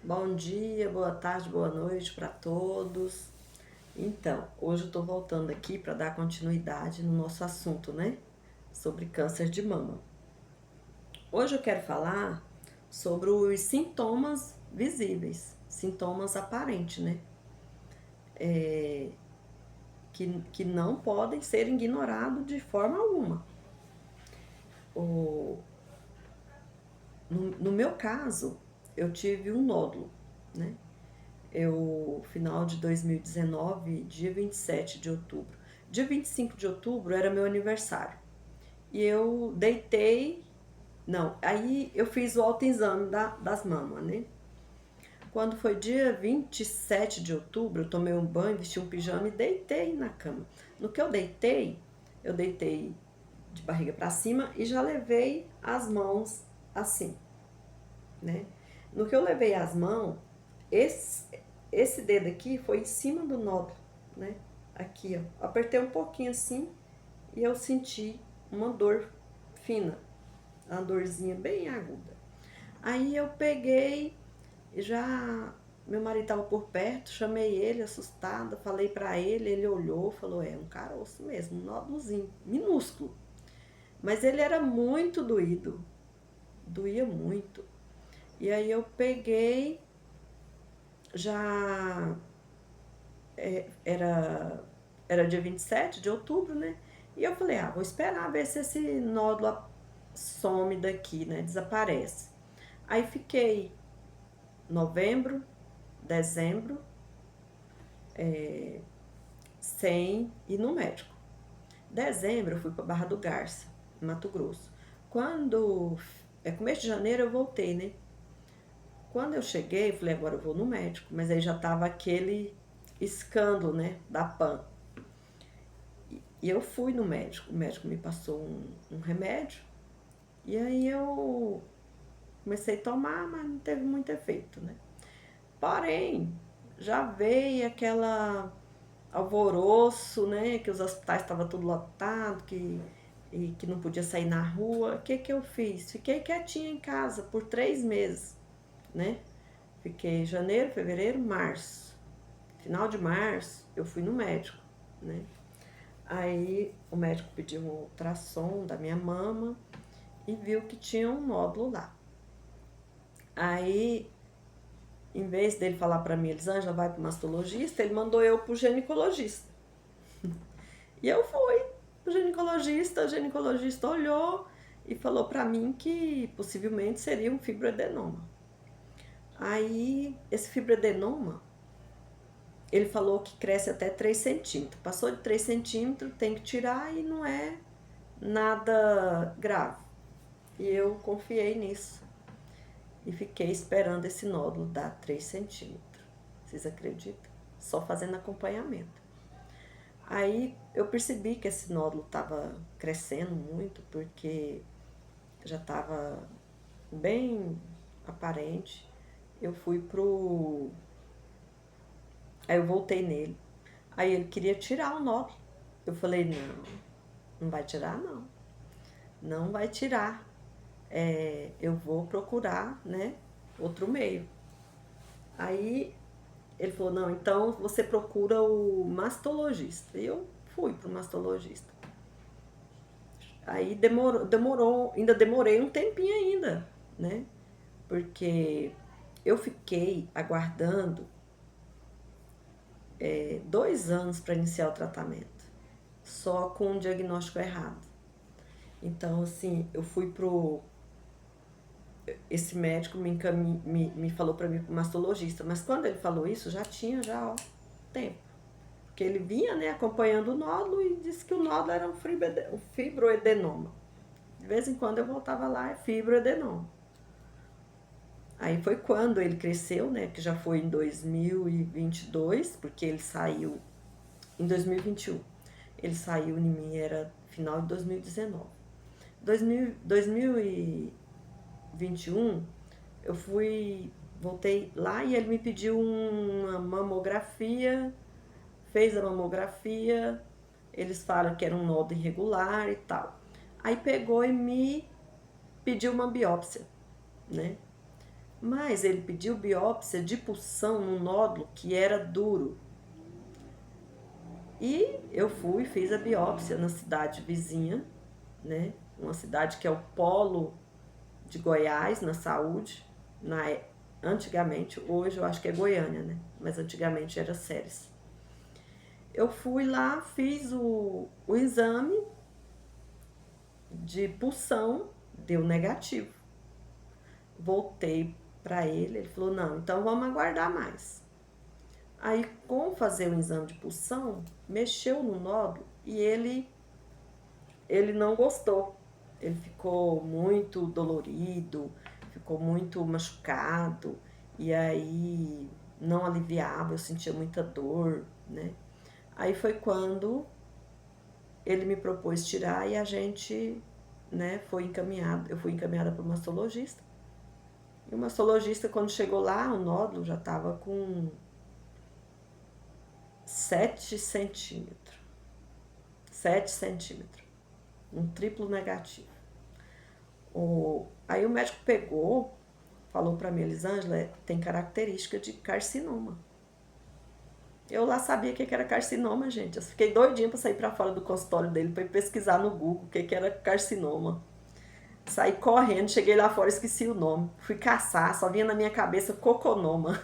Bom dia, boa tarde, boa noite para todos. Então, hoje eu tô voltando aqui para dar continuidade no nosso assunto, né? Sobre câncer de mama. Hoje eu quero falar sobre os sintomas visíveis, sintomas aparentes, né? Que não podem ser ignorados de forma alguma. O, no meu caso, eu tive um nódulo, né? Final de 2019, dia 27 de outubro. Dia 25 de outubro era meu aniversário. E eu deitei. Não, aí eu fiz o autoexame das mamas, né? Quando foi dia 27 de outubro, eu tomei um banho, vesti um pijama e deitei na cama. No que eu deitei de barriga para cima e já levei as mãos assim, né? No que eu levei as mãos, esse, esse dedo aqui foi em cima do nódulo, né? Aqui, ó. Apertei um pouquinho assim e eu senti uma dor fina, uma dorzinha bem aguda. Aí eu peguei, já meu marido estava por perto, chamei ele assustada, falei para ele, ele olhou, falou: "É um caroço mesmo, um nódulozinho minúsculo". Mas ele era muito doído, doía muito. E aí eu peguei, já era dia 27 de outubro, né? E eu falei, vou esperar ver se esse nódulo some daqui, né? Desaparece. Aí fiquei novembro, dezembro, sem ir no médico. Dezembro eu fui para Barra do Garça, em Mato Grosso. Quando começo de janeiro eu voltei, né? Quando eu cheguei, eu falei, agora eu vou no médico. Mas aí já tava aquele escândalo, né? Da PAN. E eu fui no médico. O médico me passou um remédio. E aí eu comecei a tomar, mas não teve muito efeito, né? Porém, já veio aquela alvoroço, né? Que os hospitais estavam tudo lotado, e que não podia sair na rua. O que eu fiz? Fiquei quietinha em casa por 3 meses, né? Fiquei janeiro, fevereiro, março. Final de março, eu fui no médico, né? Aí o médico pediu um ultrassom da minha mama e viu que tinha um nódulo lá. Aí, em vez dele falar para mim, Elisângela, vai pro mastologista, ele mandou eu pro ginecologista. E eu fui pro ginecologista, o ginecologista olhou e falou para mim que possivelmente seria um fibroadenoma. Aí, esse fibroadenoma, ele falou que cresce até 3 centímetros. Passou de 3 centímetros, tem que tirar e não é nada grave. E eu confiei nisso. E fiquei esperando esse nódulo dar 3 centímetros. Vocês acreditam? Só fazendo acompanhamento. Aí eu percebi que esse nódulo estava crescendo muito, porque já estava bem aparente. Eu fui pro. Aí eu voltei nele. Aí ele queria tirar o nódulo. Eu falei: não, não vai tirar, não. Não vai tirar. Eu vou procurar, né, outro meio. Aí ele falou, não, então você procura o mastologista. E eu fui pro mastologista. Aí ainda demorei um tempinho ainda, né? Porque eu fiquei aguardando 2 anos para iniciar o tratamento, só com um diagnóstico errado. Então, assim, eu fui pro. Esse médico me falou para mim pro mastologista, mas quando ele falou isso, já tinha ó, tempo. Porque ele vinha, né, acompanhando o nódulo e disse que o nódulo era um fibroadenoma. De vez em quando eu voltava lá, é fibroadenoma. Aí foi quando ele cresceu, né, que já foi em 2022, porque ele saiu em 2021. Ele saiu em mim, era final de 2019. 2021, eu voltei lá e ele me pediu uma mamografia, fez a mamografia, eles falam que era um nódulo irregular e tal. Aí pegou e me pediu uma biópsia, né? Mas ele pediu biópsia de pulsão num nódulo que era duro. E eu fui, fiz a biópsia na cidade vizinha, né? Uma cidade que é o polo de Goiás na saúde, antigamente, hoje eu acho que é Goiânia, né? Mas antigamente era Ceres. Eu fui lá, fiz o exame de pulsão, deu negativo. Voltei para ele falou, não, então vamos aguardar mais. Aí, com fazer o exame de pulsão, mexeu no nódulo e ele não gostou. Ele ficou muito dolorido, ficou muito machucado, e aí não aliviava, eu sentia muita dor, né? Aí foi quando ele me propôs tirar e a gente, né, foi encaminhado, eu fui encaminhada para o mastologista. E o mastologista, quando chegou lá, o nódulo já estava com 7 centímetros. 7 centímetros. Um triplo negativo. Aí o médico pegou, falou para mim, Elisângela, tem característica de carcinoma. Eu lá sabia o que era carcinoma, gente. Eu fiquei doidinha para sair para fora do consultório dele para ir pesquisar no Google o que era carcinoma. Saí correndo, cheguei lá fora, esqueci o nome. Fui caçar, só vinha na minha cabeça coconoma.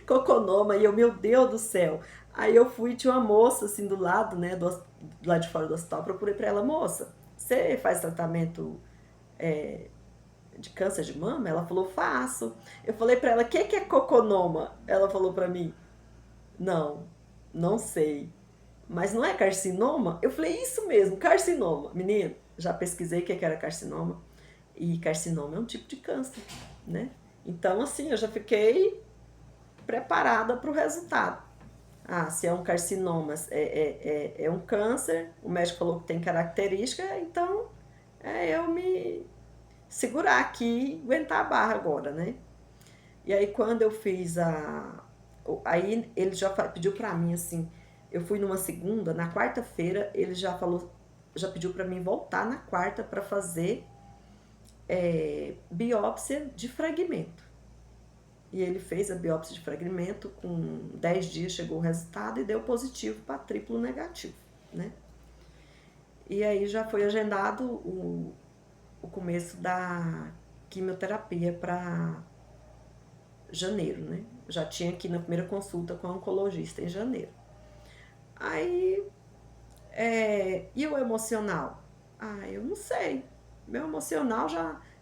Coconoma, e eu, meu Deus do céu. Aí eu fui, tinha uma moça assim do lado, né, do lado de fora do hospital, procurei pra ela, moça, você faz tratamento de câncer de mama? Ela falou, faço. Eu falei pra ela, o que é coconoma? Ela falou pra mim, não, não sei. Mas não é carcinoma? Eu falei, isso mesmo, carcinoma. Menino, já pesquisei o que era carcinoma. E carcinoma é um tipo de câncer, né? Então, assim, eu já fiquei preparada para o resultado. Ah, se é um carcinoma, é um câncer, o médico falou que tem característica, então eu me segurar aqui e aguentar a barra agora, né? E aí quando eu fiz Aí ele já pediu pra mim assim, eu fui numa segunda, na quarta-feira ele já falou, já pediu pra mim voltar na quarta pra fazer biópsia de fragmento. E ele fez a biópsia de fragmento, com 10 dias chegou o resultado e deu positivo para triplo negativo, né? E aí já foi agendado o começo da quimioterapia para janeiro, né? Já tinha aqui na primeira consulta com a oncologista em janeiro. Aí, e o emocional? Ah, eu não sei. Meu emocional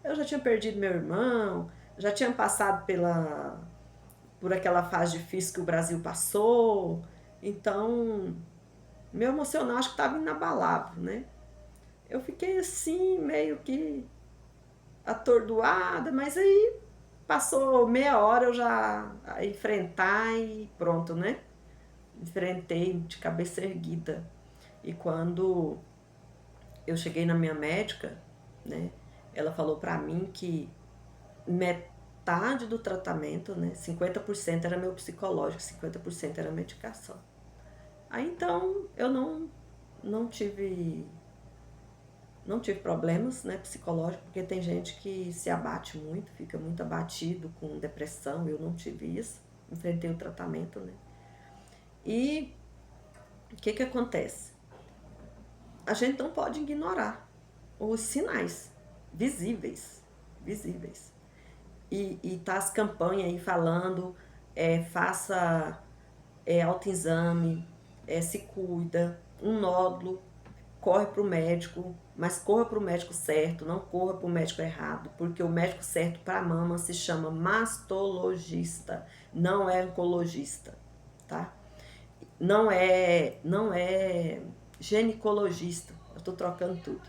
eu já tinha perdido meu irmão, já tinha passado por aquela fase difícil que o Brasil passou. Então, meu emocional acho que estava inabalável, né? Eu fiquei assim, meio que atordoada, mas aí passou meia hora eu já a enfrentar e pronto, né? Enfrentei de cabeça erguida. E quando eu cheguei na minha médica, né? Ela falou pra mim que metade do tratamento, né? 50% era meu psicológico, 50% era medicação. Aí então eu não tive problemas, né, psicológicos, porque tem gente que se abate muito, fica muito abatido com depressão, eu não tive isso, enfrentei o tratamento, né. E o que acontece? A gente não pode ignorar os sinais visíveis. E tá as campanhas aí falando, faça autoexame, se cuida, um nódulo, corre para o médico, mas corra para o médico certo, não corra para o médico errado, porque o médico certo para a mama se chama mastologista, não é oncologista, tá? Não é ginecologista, eu tô trocando tudo.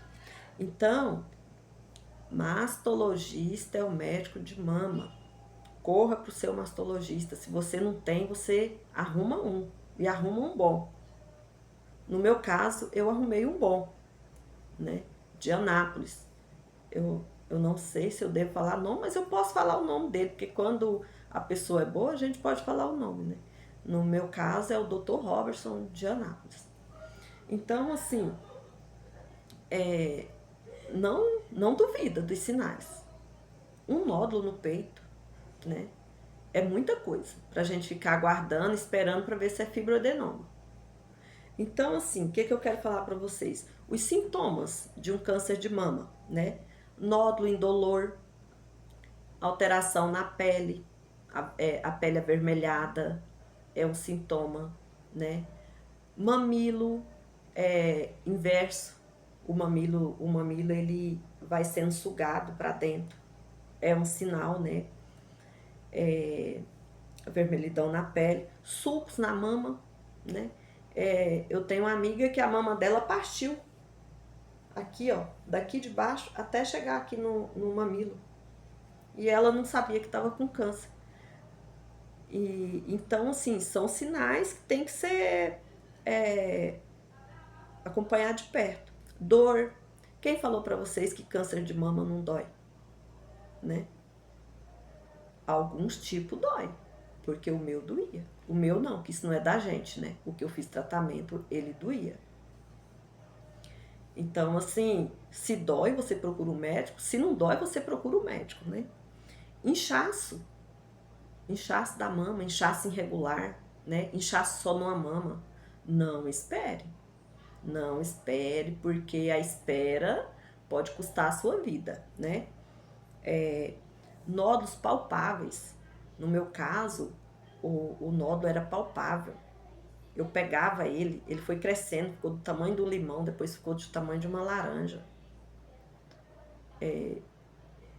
Então, mastologista é o médico de mama. Corra pro seu mastologista. Se você não tem, você arruma um, e arruma um bom. No meu caso, eu arrumei um bom, né? De Anápolis. Eu não sei se eu devo falar nome, mas eu posso falar o nome dele, porque quando a pessoa é boa, a gente pode falar o nome, né? No meu caso, é o Dr. Robertson de Anápolis. Então, assim, não duvida dos sinais. um nódulo no peito, né? É muita coisa pra gente ficar aguardando, esperando para ver se é fibroadenoma. Então, assim, o que eu quero falar para vocês? Os sintomas de um câncer de mama, né? Nódulo indolor, alteração na pele, a pele avermelhada é um sintoma, né? Mamilo inverso, o mamilo ele vai sendo sugado para dentro, é um sinal, né? Vermelhidão na pele, sulcos na mama, né? Eu tenho uma amiga que a mama dela partiu aqui, ó, daqui de baixo até chegar aqui no mamilo. E ela não sabia que estava com câncer. E então, assim, são sinais que tem que ser acompanhar de perto. Dor. Quem falou para vocês que câncer de mama não dói, né? Alguns tipos dói, porque o meu doía. O meu não, que isso não é da gente, né? O que eu fiz tratamento, ele doía. Então, assim, se dói, você procura o médico. Se não dói, você procura o médico, né? Inchaço. Inchaço da mama, inchaço irregular, né? Inchaço só numa mama. Não espere. Não espere, porque a espera pode custar a sua vida, né? Nódulos palpáveis. No meu caso, o nódulo era palpável. Eu pegava ele foi crescendo, ficou do tamanho do limão, depois ficou do tamanho de uma laranja.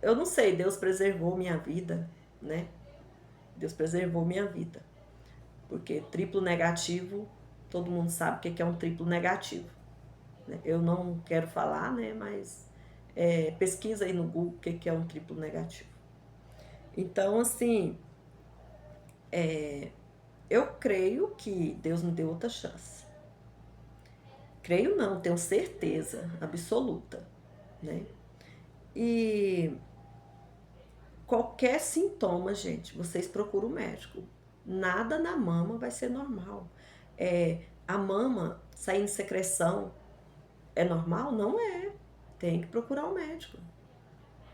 Eu não sei, Deus preservou minha vida, né? Deus preservou minha vida. Porque triplo negativo, todo mundo sabe o que é um triplo negativo. Eu não quero falar, né? Mas pesquisa aí no Google o que é um triplo negativo. Então, assim, eu creio que Deus me deu outra chance. Creio não, tenho certeza absoluta, né? E qualquer sintoma, gente, vocês procuram o médico. Nada na mama vai ser normal. A mama saindo secreção é normal? Não é. Tem que procurar o médico.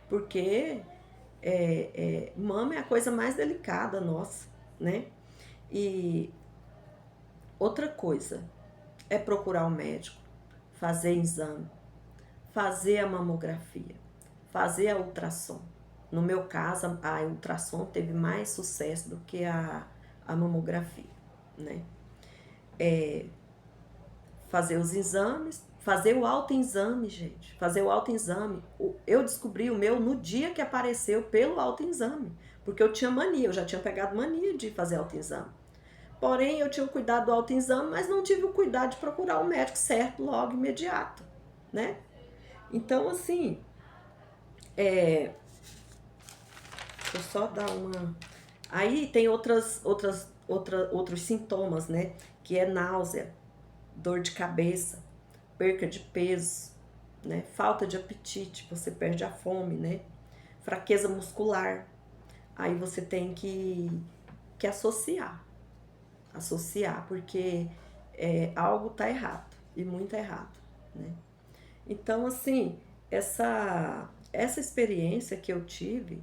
Porque mama é a coisa mais delicada nossa, né? E outra coisa é procurar o médico, fazer exame, fazer a mamografia, fazer a ultrassom. No meu caso, a ultrassom teve mais sucesso do que a mamografia, né? Fazer os exames, fazer o autoexame, gente. Fazer o autoexame. Eu descobri o meu no dia que apareceu pelo autoexame, porque eu tinha mania, eu já tinha pegado mania de fazer autoexame. Porém, eu tinha o cuidado do autoexame, mas não tive o cuidado de procurar o médico certo logo, imediato, né? Então, assim, deixa eu só dar uma... Aí tem outros sintomas, né? Que é náusea, dor de cabeça, perca de peso, né? Falta de apetite, você perde a fome, né? Fraqueza muscular. Aí você tem que associar, porque algo tá errado, e muito errado, né? Então, assim, essa experiência que eu tive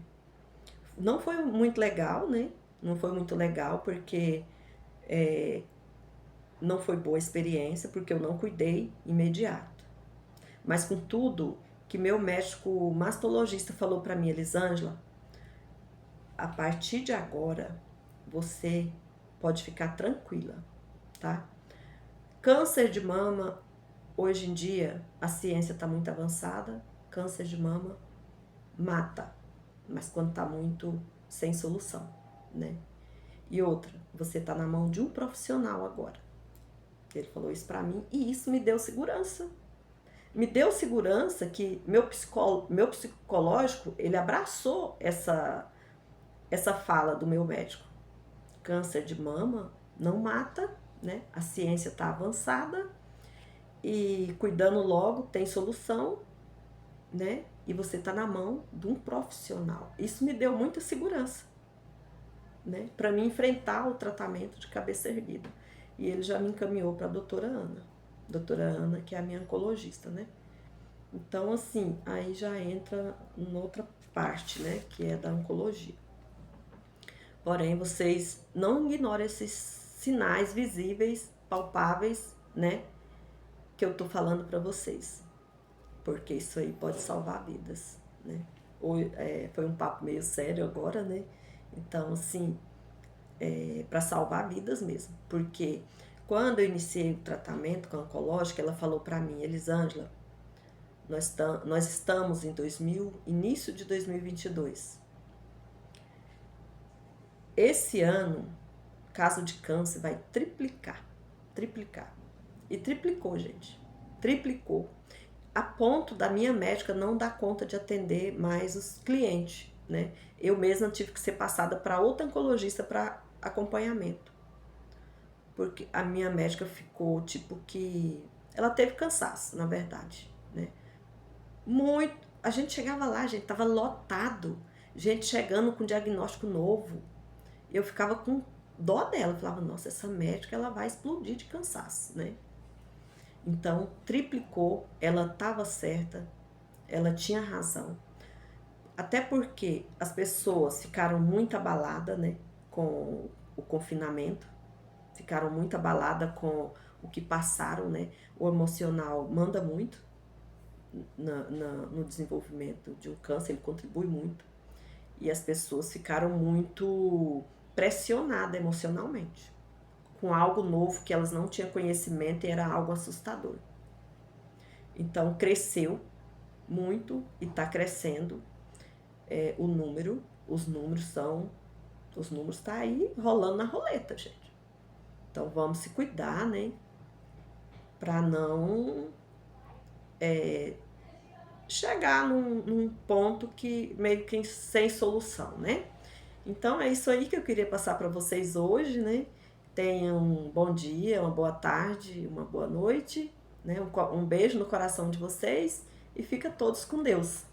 não foi muito legal, né? Não foi muito legal porque não foi boa experiência, porque eu não cuidei imediato. Mas com tudo que meu médico mastologista falou para mim, Elisângela, a partir de agora você pode ficar tranquila, tá? Câncer de mama, hoje em dia a ciência está muito avançada, câncer de mama mata, mas quando está muito sem solução, né? E outra, você está na mão de um profissional agora. Ele falou isso para mim e isso me deu segurança. Me deu segurança que meu psicológico, ele abraçou essa fala do meu médico. Câncer de mama não mata, né? A ciência está avançada e cuidando logo tem solução, né? E você está na mão de um profissional. Isso me deu muita segurança, né? Para mim enfrentar o tratamento de cabeça erguida. E ele já me encaminhou para a doutora Ana, que é a minha oncologista, né? Então, assim, aí já entra em outra parte, né, que é da oncologia. Porém, vocês não ignorem esses sinais visíveis, palpáveis, né, que eu tô falando para vocês, porque isso aí pode salvar vidas, né. Foi um papo meio sério agora, né, então, assim, para salvar vidas mesmo, porque quando eu iniciei o tratamento com a oncológica, ela falou para mim, Elisângela, nós estamos em início de 2022. Esse ano, caso de câncer vai triplicar. E triplicou, gente. Triplicou. A ponto da minha médica não dar conta de atender mais os clientes, né? Eu mesma tive que ser passada para outra oncologista para acompanhamento. Porque a minha médica ficou tipo que... Ela teve cansaço, na verdade, né? Muito. A gente chegava lá, gente, tava lotado. Gente chegando com diagnóstico novo. Eu ficava com dó dela. Eu falava, nossa, essa médica, ela vai explodir de cansaço, né? Então, triplicou. Ela estava certa. Ela tinha razão. Até porque as pessoas ficaram muito abaladas, né? Com o confinamento. Ficaram muito abaladas com o que passaram, né? O emocional manda muito no desenvolvimento de um câncer, ele contribui muito. E as pessoas ficaram muito pressionadas emocionalmente, com algo novo que elas não tinham conhecimento e era algo assustador. Então, cresceu muito e está crescendo o número, os números estão aí rolando na roleta, gente. Então, vamos se cuidar, né? Para não chegar num ponto que meio que sem solução, né? Então, é isso aí que eu queria passar para vocês hoje, né? Tenham um bom dia, uma boa tarde, uma boa noite, né? Um beijo no coração de vocês e fica todos com Deus.